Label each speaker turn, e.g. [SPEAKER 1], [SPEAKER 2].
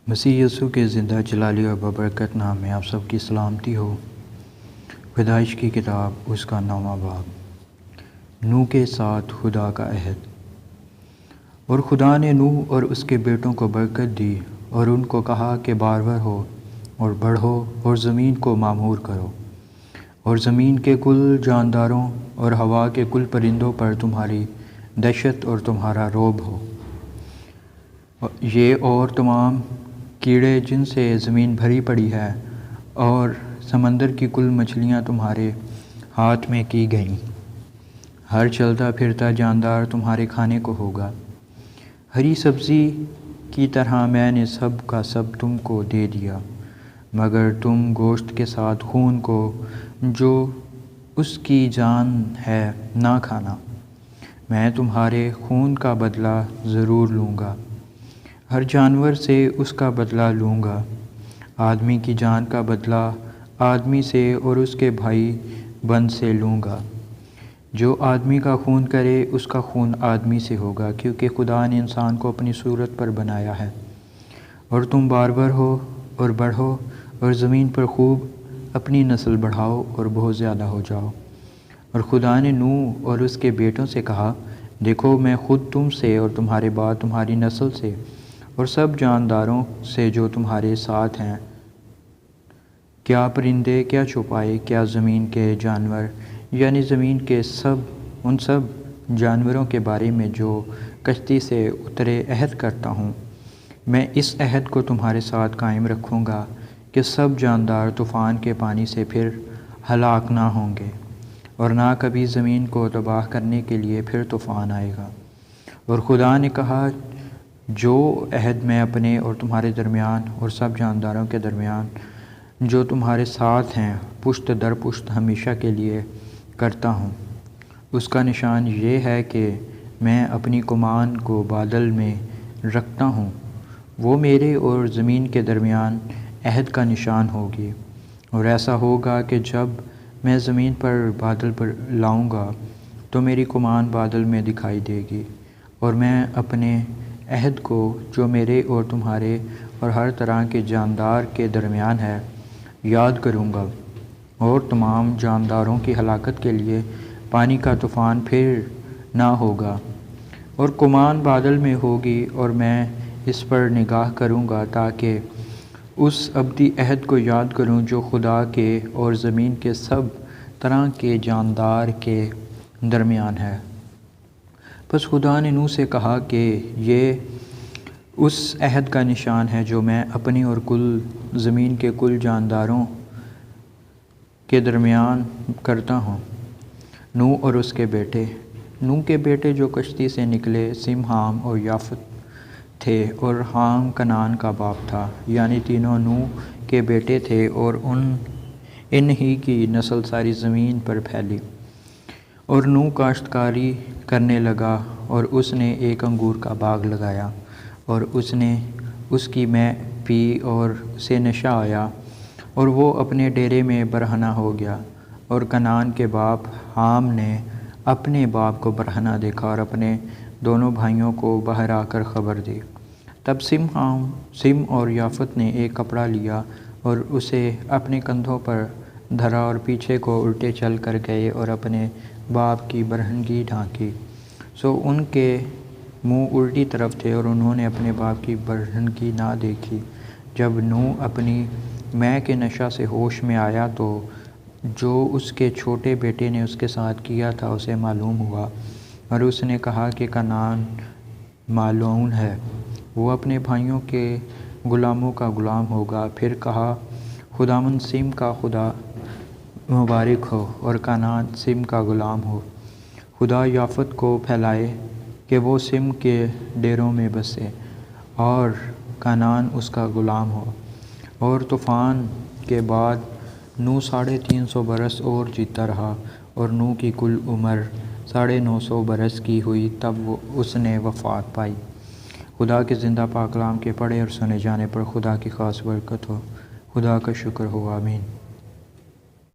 [SPEAKER 1] مسیح یسوع کے زندہ جلالی اور ببرکت نام میں آپ سب کی سلامتی ہو۔ پیدائش کی کتاب اس کا 9واں باب۔ نوح کے ساتھ خدا کا عہد۔ اور خدا نے نوح اور اس کے بیٹوں کو برکت دی اور ان کو کہا کہ بارور ہو اور بڑھو اور زمین کو معمور کرو، اور زمین کے کل جانداروں اور ہوا کے کل پرندوں پر تمہاری دہشت اور تمہارا رعب ہو، یہ اور تمام کیڑے جن سے زمین بھری پڑی ہے، اور سمندر کی کل مچھلیاں تمہارے ہاتھ میں کی گئیں۔ ہر چلتا پھرتا جاندار تمہارے کھانے کو ہوگا۔ ہری سبزی کی طرح میں نے سب کا سب تم کو دے دیا، مگر تم گوشت کے ساتھ خون کو جو اس کی جان ہے نہ کھانا۔ میں تمہارے خون کا بدلہ ضرور لوں گا، ہر جانور سے اس کا بدلہ لوں گا۔ آدمی کی جان کا بدلہ آدمی سے اور اس کے بھائی بند سے لوں گا۔ جو آدمی کا خون کرے اس کا خون آدمی سے ہوگا، کیونکہ خدا نے انسان کو اپنی صورت پر بنایا ہے۔ اور تم بارور ہو اور بڑھو اور زمین پر خوب اپنی نسل بڑھاؤ اور بہت زیادہ ہو جاؤ۔ اور خدا نے نوح اور اس کے بیٹوں سے کہا، دیکھو میں خود تم سے اور تمہارے بعد تمہاری نسل سے اور سب جانداروں سے جو تمہارے ساتھ ہیں، کیا پرندے، کیا چوپائے، کیا زمین کے جانور، یعنی زمین کے ان سب جانوروں کے بارے میں جو کشتی سے اترے عہد کرتا ہوں۔ میں اس عہد کو تمہارے ساتھ قائم رکھوں گا کہ سب جاندار طوفان کے پانی سے پھر ہلاک نہ ہوں گے، اور نہ کبھی زمین کو تباہ کرنے کے لیے پھر طوفان آئے گا۔ اور خدا نے کہا، جو عہد میں اپنے اور تمہارے درمیان اور سب جانداروں کے درمیان جو تمہارے ساتھ ہیں پشت در پشت ہمیشہ کے لیے کرتا ہوں، اس کا نشان یہ ہے کہ میں اپنی کمان کو بادل میں رکھتا ہوں، وہ میرے اور زمین کے درمیان عہد کا نشان ہوگی۔ اور ایسا ہوگا کہ جب میں زمین پر بادل پر لاؤں گا تو میری کمان بادل میں دکھائی دے گی، اور میں اپنے عہد کو جو میرے اور تمہارے اور ہر طرح کے جاندار کے درمیان ہے یاد کروں گا، اور تمام جانداروں کی ہلاکت کے لیے پانی کا طوفان پھر نہ ہوگا۔ اور کمان بادل میں ہوگی، اور میں اس پر نگاہ کروں گا تاکہ اس ابدی عہد کو یاد کروں جو خدا کے اور زمین کے سب طرح کے جاندار کے درمیان ہے۔ پس خدا نے نوح سے کہا کہ یہ اس عہد کا نشان ہے جو میں اپنی اور کل زمین کے کل جانداروں کے درمیان کرتا ہوں۔ نوح اور اس کے بیٹے۔ نوح کے بیٹے جو کشتی سے نکلے سم، حام اور یافت تھے، اور حام کنعان کا باپ تھا، یعنی تینوں نوح کے بیٹے تھے، اور ان ہی کی نسل ساری زمین پر پھیلی۔ اور نوح کاشتکاری کرنے لگا، اور اس نے ایک انگور کا باغ لگایا، اور اس نے اس کی مے پی اور اسے نشہ آیا، اور وہ اپنے ڈیرے میں برہنہ ہو گیا۔ اور کنعان کے باپ حام نے اپنے باپ کو برہنہ دیکھا اور اپنے دونوں بھائیوں کو باہر آ کر خبر دی۔ تب سم اور یافت نے ایک کپڑا لیا اور اسے اپنے کندھوں پر دھرا، اور پیچھے کو الٹے چل کر گئے اور اپنے باپ کی برہنگی ڈھانکی۔ سو ان کے منہ الٹی طرف تھے، اور انہوں نے اپنے باپ کی برہنگی نہ دیکھی۔ جب نوح اپنی مے کے نشہ سے ہوش میں آیا تو جو اس کے چھوٹے بیٹے نے اس کے ساتھ کیا تھا اسے معلوم ہوا، اور اس نے کہا کہ کنعان ملعون ہے، وہ اپنے بھائیوں کے غلاموں کا غلام ہوگا۔ پھر کہا، خداوند سم کا خدا مبارک ہو، اور کنعان سم کا غلام ہو۔ خدا یافت کو پھیلائے کہ وہ سم کے ڈیروں میں بسے، اور کنعان اس کا غلام ہو۔ اور طوفان کے بعد نوح 350 برس اور جیتا رہا، اور نوح کی کل عمر 950 برس کی ہوئی تب اس نے وفات پائی۔ خدا کے زندہ پاک کلام کے پڑھے اور سنے جانے پر خدا کی خاص برکت ہو۔ خدا کا شکر ہو، آمین۔